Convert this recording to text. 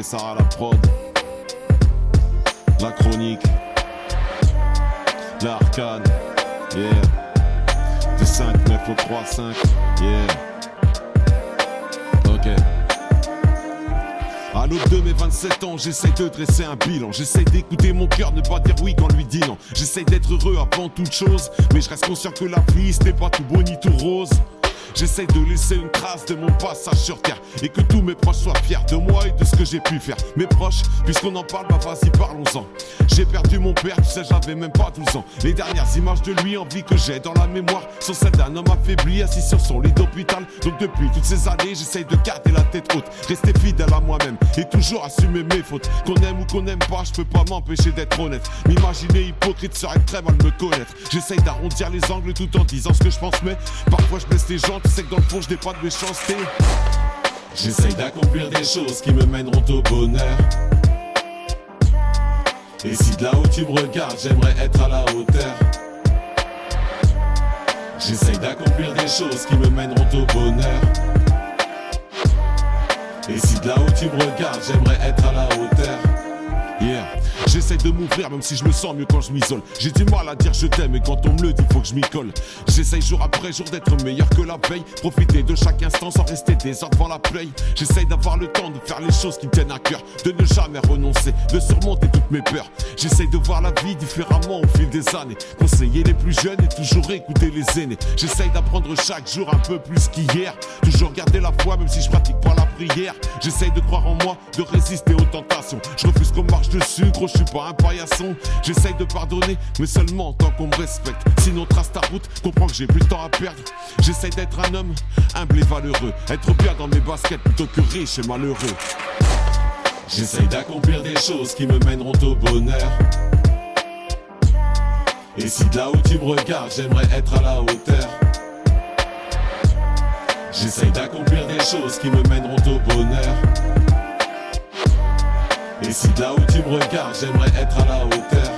MSR à la prod. La chronique. L'arcane. Yeah. De 5, 9 au 3, 5. Yeah. Ok. À l'aube de mes 27 ans, j'essaye de dresser un bilan. J'essaye d'écouter mon cœur, ne pas dire oui quand lui dit non. J'essaye d'être heureux avant toute chose, mais je reste conscient que la vie, ce n'est pas tout beau ni tout rose. J'essaye de laisser une trace de mon passage sur terre et que tous mes proches soient fiers de moi et de ce que j'ai pu faire. Mes proches, puisqu'on en parle, bah vas-y parlons-en. J'ai perdu mon père, tu sais j'avais même pas 12 ans. Les dernières images de lui en vie que j'ai dans la mémoire sont celles d'un homme affaibli assis sur son lit d'hôpital. Donc depuis toutes ces années, j'essaye de garder la tête haute, rester fidèle à moi-même et toujours assumer mes fautes. Qu'on aime ou qu'on n'aime pas, je peux pas m'empêcher d'être honnête. M'imaginer hypocrite serait très mal me connaître. J'essaye d'arrondir les angles tout en disant ce que je pense, mais parfois je blesse les gens. Tu sais que dans le fond je n'ai pas de méchanceté. J'essaye d'accomplir des choses qui me mèneront au bonheur. Et si de là-haut tu me regardes, j'aimerais être à la hauteur. J'essaye d'accomplir des choses qui me mèneront au bonheur. Et si de là-haut tu me regardes, j'aimerais être à la hauteur. Yeah. J'essaye de m'ouvrir même si je me sens mieux quand je m'isole. J'ai du mal à dire je t'aime et quand on me le dit faut que je m'y colle. J'essaye jour après jour d'être meilleur que la veille. Profiter de chaque instant sans rester des heures devant la play. J'essaye d'avoir le temps de faire les choses qui me tiennent à cœur. De ne jamais renoncer, de surmonter toutes mes peurs. J'essaye de voir la vie différemment au fil des années. Conseiller les plus jeunes et toujours écouter les aînés. J'essaye d'apprendre chaque jour un peu plus qu'hier. Toujours garder la foi même si je pratique pas la prière. J'essaye de croire en moi, de résister aux tentations. Je refuse qu'on marche dessus, gros je suis pas un paillasson. J'essaye de pardonner, mais seulement tant qu'on me respecte. Sinon trace ta route, comprends que j'ai plus de temps à perdre. J'essaye d'être un homme humble et valeureux. Être bien dans mes baskets plutôt que riche et malheureux. J'essaye d'accomplir des choses qui me mèneront au bonheur. Et si de là où tu me regardes, j'aimerais être à la hauteur. J'essaye d'accomplir des choses qui me mèneront au bonheur. Et si de là où tu me regardes, j'aimerais être à la hauteur.